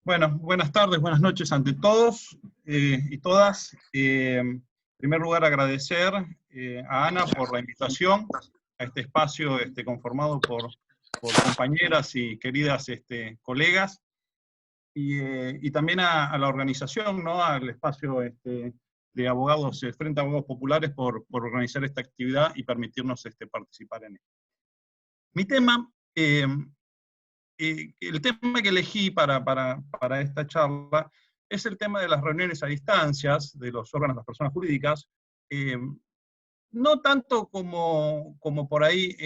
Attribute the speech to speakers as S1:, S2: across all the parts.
S1: Bueno, buenas tardes, buenas noches ante todos y todas. En primer lugar, agradecer a Ana por la invitación a este espacio conformado por compañeras y queridas colegas, y también a la organización, ¿no? Al espacio de abogados, Frente a Abogados Populares, por organizar esta actividad y permitirnos participar en ella. Mi tema, el tema que elegí para esta charla es el tema de las reuniones a distancias de los órganos de las personas jurídicas, no tanto como por ahí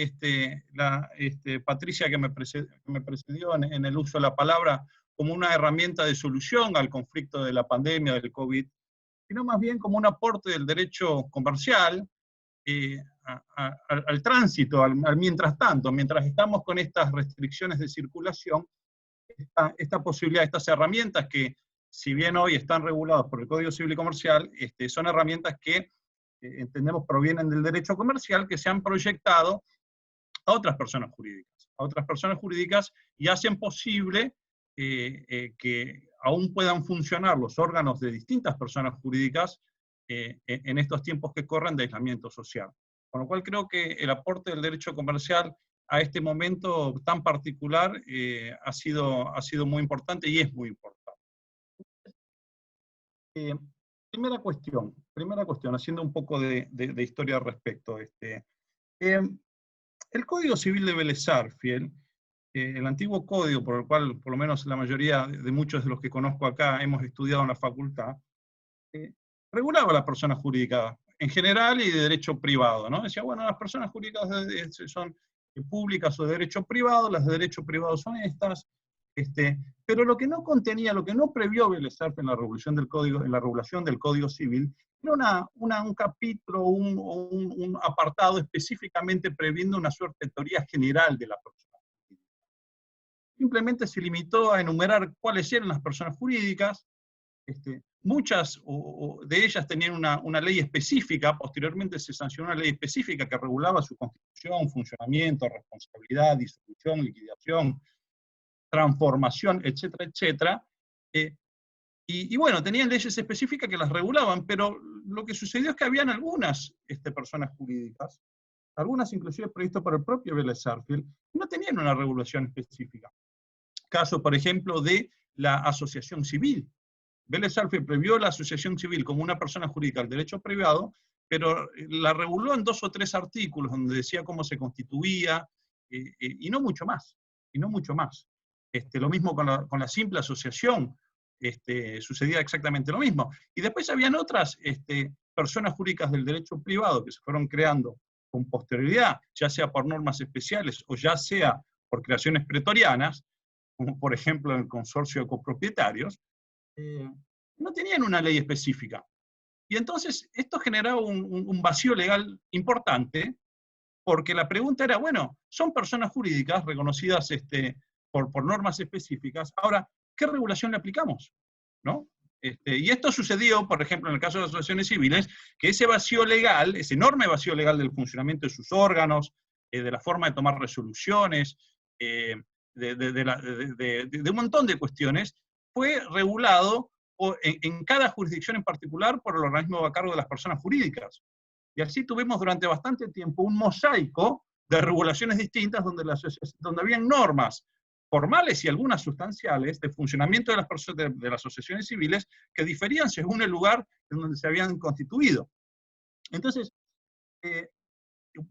S1: Patricia que me precedió en el uso de la palabra, como una herramienta de solución al conflicto de la pandemia del COVID, sino más bien como un aporte del derecho comercial, al tránsito, al mientras tanto, mientras estamos con estas restricciones de circulación, esta posibilidad, estas herramientas que, si bien hoy están reguladas por el Código Civil y Comercial, son herramientas que entendemos provienen del derecho comercial, que se han proyectado a otras personas jurídicas, y hacen posible que aún puedan funcionar los órganos de distintas personas jurídicas en estos tiempos que corren de aislamiento social. Con lo cual creo que el aporte del derecho comercial a este momento tan particular ha sido muy importante y es muy importante. Eh, primera cuestión, haciendo un poco de historia al respecto. El Código Civil de Vélez Sarsfield, el antiguo código por el cual, por lo menos la mayoría de muchos de los que conozco acá hemos estudiado en la facultad, regulaba a las personas jurídicas en general y de derecho privado, ¿no? Decía, bueno, las personas jurídicas son públicas o de derecho privado, las de derecho privado son estas, pero lo que no contenía, lo que no previó Vélez Sarsfield en la regulación del código, en la regulación del Código Civil, era un capítulo, un apartado específicamente previendo una suerte de teoría general de la persona jurídica. Simplemente se limitó a enumerar cuáles eran las personas jurídicas. Muchas de ellas tenían una ley específica, posteriormente se sancionó una ley específica que regulaba su constitución, funcionamiento, responsabilidad, disolución, liquidación, transformación, etcétera, etcétera. Y bueno, tenían leyes específicas que las regulaban, pero lo que sucedió es que habían algunas personas jurídicas, algunas inclusive previstas por el propio Vélez Sarsfield, no tenían una regulación específica. Caso, por ejemplo, de la asociación civil. Vélez Sarsfield previó la asociación civil como una persona jurídica al derecho privado, pero la reguló en 2 o 3 artículos donde decía cómo se constituía, y no mucho más. Lo mismo con la simple asociación, sucedía exactamente lo mismo. Y después habían otras personas jurídicas del derecho privado que se fueron creando con posterioridad, ya sea por normas especiales o ya sea por creaciones pretorianas, como por ejemplo en el consorcio de copropietarios, no tenían una ley específica. Y entonces esto generaba un vacío legal importante, porque la pregunta era, bueno, son personas jurídicas reconocidas por normas específicas, ahora, ¿qué regulación le aplicamos? ¿No? Y esto sucedió, por ejemplo, en el caso de las asociaciones civiles, que ese vacío legal, ese enorme vacío legal del funcionamiento de sus órganos, de la forma de tomar resoluciones, de un montón de cuestiones, fue regulado en cada jurisdicción en particular por el organismo a cargo de las personas jurídicas. Y así tuvimos durante bastante tiempo un mosaico de regulaciones distintas donde habían normas formales y algunas sustanciales de funcionamiento de las asociaciones civiles que diferían según el lugar en donde se habían constituido. Entonces,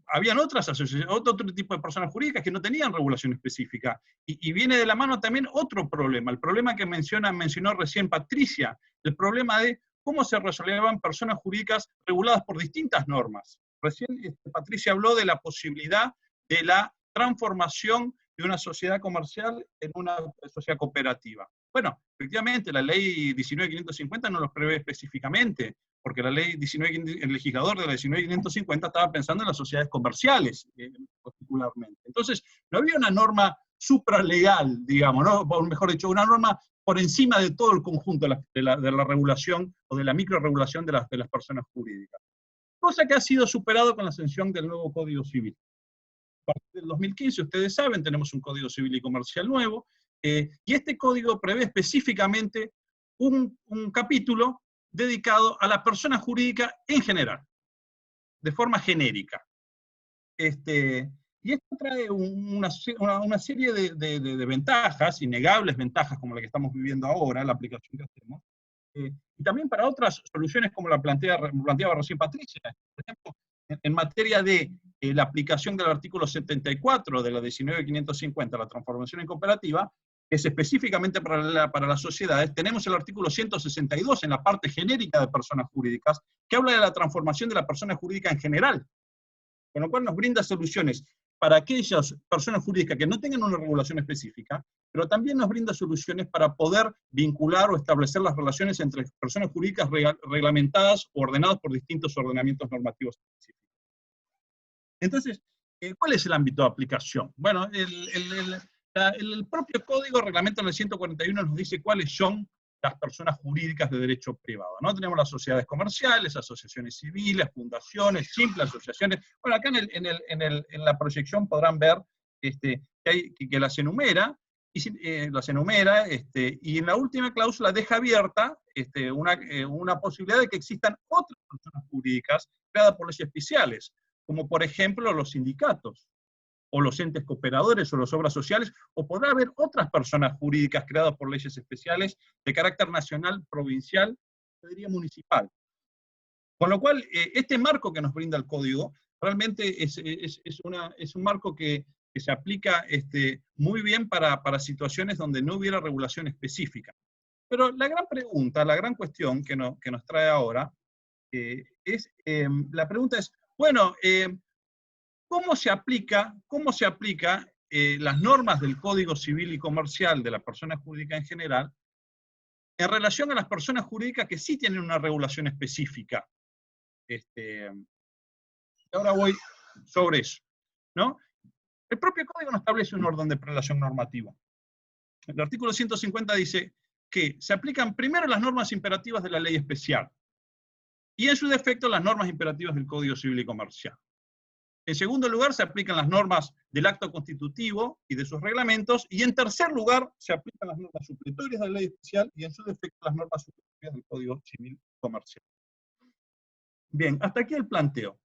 S1: habían otro tipo de personas jurídicas que no tenían regulación específica. Y viene de la mano también otro problema, el problema que mencionó recién Patricia, el problema de cómo se resolvían personas jurídicas reguladas por distintas normas. Recién Patricia habló de la posibilidad de la transformación de una sociedad comercial en una sociedad cooperativa. Bueno, efectivamente, la ley 19.550 no los prevé específicamente, porque la ley 19, el legislador de la 19.550 estaba pensando en las sociedades comerciales, particularmente. Entonces, no había una norma supralegal, digamos, ¿no? O mejor dicho, una norma por encima de todo el conjunto de la regulación o de la microregulación de las personas jurídicas. Cosa que ha sido superado con la sanción del nuevo Código Civil. A partir del 2015, ustedes saben, tenemos un Código Civil y Comercial nuevo, Y este código prevé específicamente un capítulo dedicado a la persona jurídica en general, de forma genérica. Y esto trae una serie de ventajas, innegables ventajas como la que estamos viviendo ahora, la aplicación que hacemos, y también para otras soluciones como la planteaba recién Patricia. Por ejemplo, en materia de la aplicación del artículo 74 de la 19.550, la transformación en cooperativa, que es específicamente para las sociedades, tenemos el artículo 162 en la parte genérica de personas jurídicas, que habla de la transformación de la persona jurídica en general, con lo cual nos brinda soluciones para aquellas personas jurídicas que no tengan una regulación específica, pero también nos brinda soluciones para poder vincular o establecer las relaciones entre personas jurídicas reglamentadas o ordenadas por distintos ordenamientos normativos específicos. Entonces, ¿cuál es el ámbito de aplicación? Bueno, el propio código reglamento en el 141 nos dice cuáles son las personas jurídicas de derecho privado, ¿no? Tenemos las sociedades comerciales, asociaciones civiles, fundaciones, simples asociaciones. Bueno, acá en la proyección podrán ver que las enumera, y en la última cláusula deja abierta una posibilidad de que existan otras personas jurídicas creadas por leyes especiales, como por ejemplo los sindicatos, o los entes cooperadores, o las obras sociales, o podrá haber otras personas jurídicas creadas por leyes especiales de carácter nacional, provincial, yo diría municipal. Con lo cual, este marco que nos brinda el código, realmente es un marco que se aplica muy bien para situaciones donde no hubiera regulación específica. Pero la gran pregunta, la gran cuestión que nos trae ahora, la pregunta es, bueno, ¿cómo se aplica las normas del Código Civil y Comercial de la persona jurídica en general en relación a las personas jurídicas que sí tienen una regulación específica? Ahora voy sobre eso, ¿no? El propio código no establece un orden de prelación normativa. El artículo 150 dice que se aplican primero las normas imperativas de la ley especial, y en su defecto las normas imperativas del Código Civil y Comercial. En segundo lugar, se aplican las normas del acto constitutivo y de sus reglamentos, y en tercer lugar, se aplican las normas supletorias de la ley especial, y en su defecto las normas supletorias del Código Civil y Comercial. Bien, hasta aquí el planteo.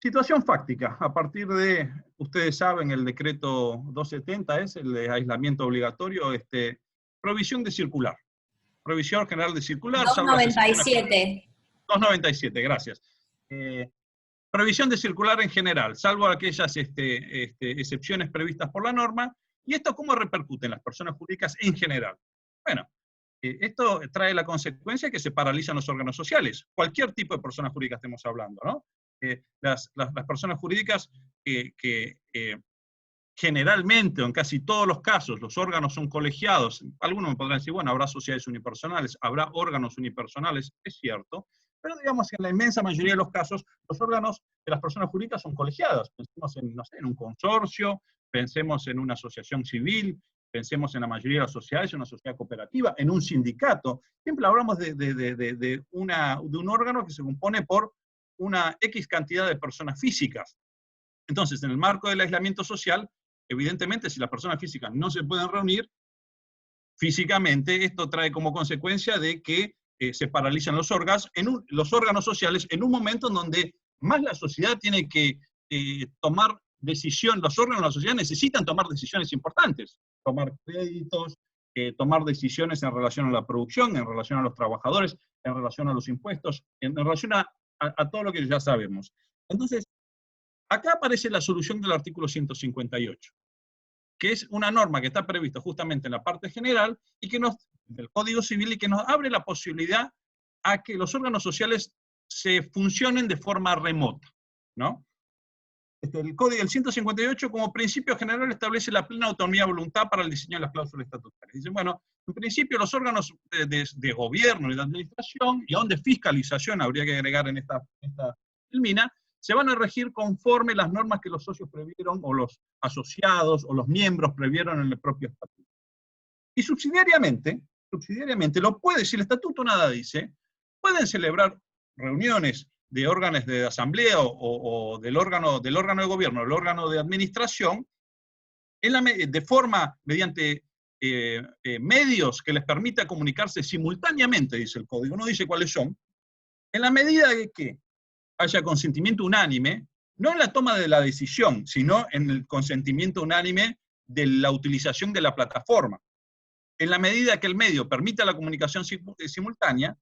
S1: Situación fáctica, a partir de, ustedes saben, el decreto 270 es el de aislamiento obligatorio, provisión de circular. Provisión general de circular.
S2: 297.
S1: 297, gracias. Provisión de circular en general, salvo aquellas excepciones previstas por la norma. ¿Y esto cómo repercute en las personas jurídicas en general? Bueno, esto trae la consecuencia que se paralizan los órganos sociales. Cualquier tipo de personas jurídicas estemos hablando, ¿no? Las personas jurídicas que generalmente, o en casi todos los casos, los órganos son colegiados. Algunos me podrán decir, bueno, habrá sociedades unipersonales, habrá órganos unipersonales, es cierto, pero digamos que en la inmensa mayoría de los casos, los órganos de las personas jurídicas son colegiadas. Pensemos en, no sé, en un consorcio, pensemos en una asociación civil, pensemos en la mayoría de las sociedades, en una sociedad cooperativa, en un sindicato. Siempre hablamos de un órgano que se compone por una X cantidad de personas físicas. Entonces, en el marco del aislamiento social, evidentemente, si las personas físicas no se pueden reunir físicamente, esto trae como consecuencia de que se paralizan los órganos sociales en un momento en donde más la sociedad tiene que tomar decisión, los órganos de la sociedad necesitan tomar decisiones importantes, tomar créditos, tomar decisiones en relación a la producción, en relación a los trabajadores, en relación a los impuestos, en relación a todo lo que ya sabemos. Entonces, acá aparece la solución del artículo 158, que es una norma que está prevista justamente en la parte general y del Código Civil, y que nos abre la posibilidad a que los órganos sociales se funcionen de forma remota, ¿no? El 158 como principio general establece la plena autonomía de voluntad para el diseño de las cláusulas estatutarias. Dice, bueno, en principio los órganos de gobierno y de administración, y aún de fiscalización, habría que agregar en esta ilmina, se van a regir conforme las normas que los socios previeron, o los asociados, o los miembros previeron en el propio estatuto. Y subsidiariamente, si el estatuto nada dice, pueden celebrar reuniones de órganos de asamblea o del órgano de gobierno, del órgano de administración, mediante medios que les permita comunicarse simultáneamente, dice el código, no dice cuáles son, en la medida de que haya consentimiento unánime, no en la toma de la decisión, sino en el consentimiento unánime de la utilización de la plataforma. En la medida que el medio permita la comunicación simultánea,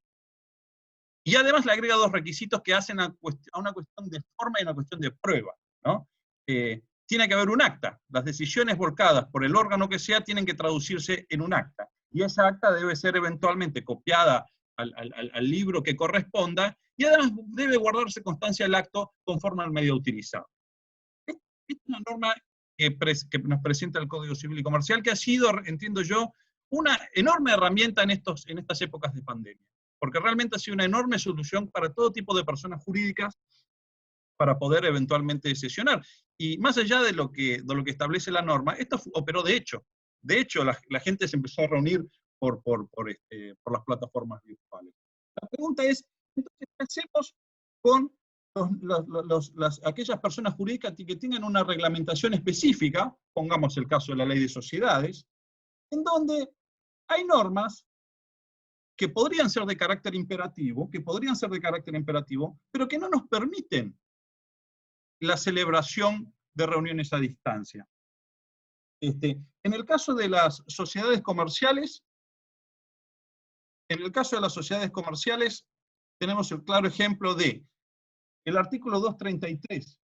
S1: y además le agrega dos requisitos que hacen a una cuestión de forma y una cuestión de prueba, ¿no? Tiene que haber un acta. Las decisiones volcadas por el órgano que sea tienen que traducirse en un acta. Y esa acta debe ser eventualmente copiada al libro que corresponda, y además debe guardarse constancia del acto conforme al medio utilizado. Esta es una norma que nos presenta el Código Civil y Comercial, que ha sido, entiendo yo, una enorme herramienta en estas épocas de pandemia, porque realmente ha sido una enorme solución para todo tipo de personas jurídicas para poder eventualmente sesionar. Y más allá de lo que establece la norma, esto operó de hecho. De hecho, la gente se empezó a reunir por las plataformas virtuales. La pregunta es, entonces, ¿qué hacemos con aquellas personas jurídicas que tengan una reglamentación específica, pongamos el caso de la ley de sociedades, en donde hay normas que podrían ser de carácter imperativo, pero que no nos permiten la celebración de reuniones a distancia? En el caso de las sociedades comerciales, tenemos el claro ejemplo de el artículo 233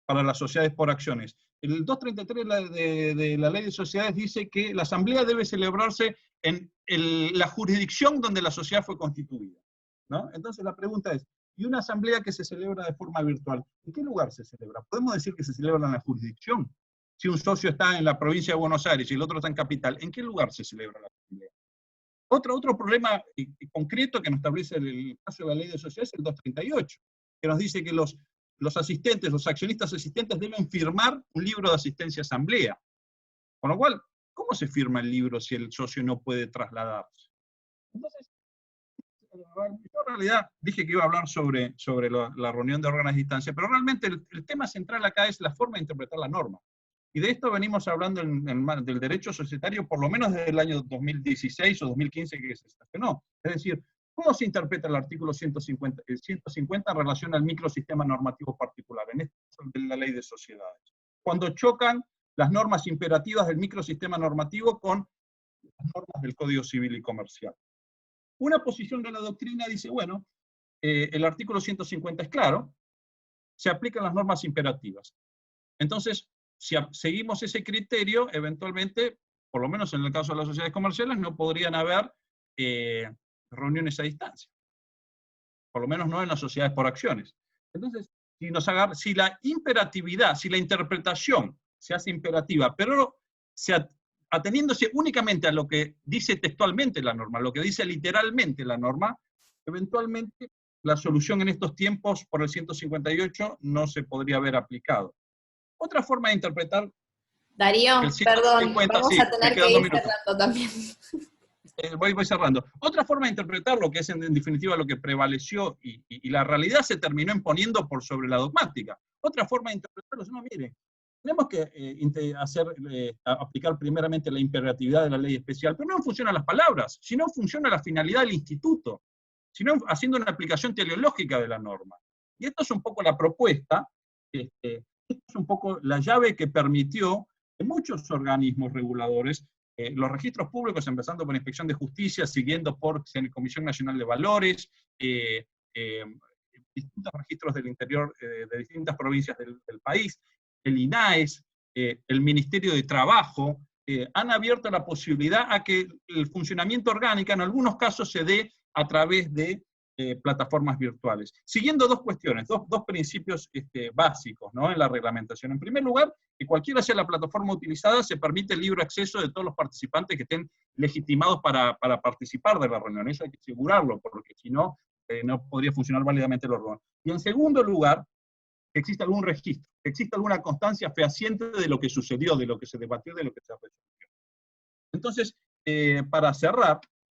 S1: para las sociedades por acciones. El 233 de la Ley de Sociedades dice que la asamblea debe celebrarse en la jurisdicción donde la sociedad fue constituida, ¿no? Entonces la pregunta es, ¿y una asamblea que se celebra de forma virtual, en qué lugar se celebra? ¿Podemos decir que se celebra en la jurisdicción? Si un socio está en la provincia de Buenos Aires y el otro está en Capital, ¿en qué lugar se celebra la asamblea? Otro problema concreto que nos establece el caso de la Ley de Sociedades es el 238, que nos dice que los asistentes, los accionistas asistentes deben firmar un libro de asistencia a asamblea. Con lo cual, ¿cómo se firma el libro si el socio no puede trasladarse? Entonces, yo en realidad dije que iba a hablar sobre la reunión de órganos a distancia, pero realmente el tema central acá es la forma de interpretar la norma. Y de esto venimos hablando del derecho societario por lo menos desde el año 2016 o 2015 que se estacionó. Es decir, ¿cómo se interpreta el artículo 150 en relación al microsistema normativo particular, en este caso de la ley de sociedades? Cuando chocan las normas imperativas del microsistema normativo con las normas del Código Civil y Comercial. Una posición de la doctrina dice, bueno, el artículo 150 es claro, se aplican las normas imperativas. Entonces, si seguimos ese criterio, eventualmente, por lo menos en el caso de las sociedades comerciales, no podrían haber reuniones a distancia. Por lo menos no en las sociedades por acciones. Entonces, si la imperatividad, si la interpretación se hace imperativa, pero ateniéndose únicamente a lo que dice textualmente la norma, lo que dice literalmente la norma, eventualmente la solución en estos tiempos por el 158 no se podría haber aplicado. Otra forma de interpretar
S2: Darío,
S1: el 150,
S2: perdón, vamos a tener que ir cerrando también.
S1: Voy cerrando. Otra forma de interpretar lo que es en definitiva lo que prevaleció y la realidad se terminó imponiendo por sobre la dogmática. Otra forma de interpretarlo es, no, mire, tenemos que aplicar primeramente la imperatividad de la ley especial, pero no funcionan las palabras, sino funciona la finalidad del instituto, sino haciendo una aplicación teleológica de la norma. Y esto es un poco la propuesta, esto es un poco la llave que permitió que muchos organismos reguladores, los registros públicos, empezando por Inspección de Justicia, siguiendo por Comisión Nacional de Valores, distintos registros del interior de distintas provincias del país, el INAES, el Ministerio de Trabajo, han abierto la posibilidad a que el funcionamiento orgánico en algunos casos se dé a través de plataformas virtuales. Siguiendo dos cuestiones, dos principios básicos, ¿no?, en la reglamentación. En primer lugar, que cualquiera sea la plataforma utilizada, se permite el libre acceso de todos los participantes que estén legitimados para participar de la reunión. Eso hay que asegurarlo, porque si no, no podría funcionar válidamente el órgano. Y en segundo lugar, que exista algún registro, que exista alguna constancia fehaciente de lo que sucedió, de lo que se debatió, de lo que se resolvió. Entonces, para cerrar,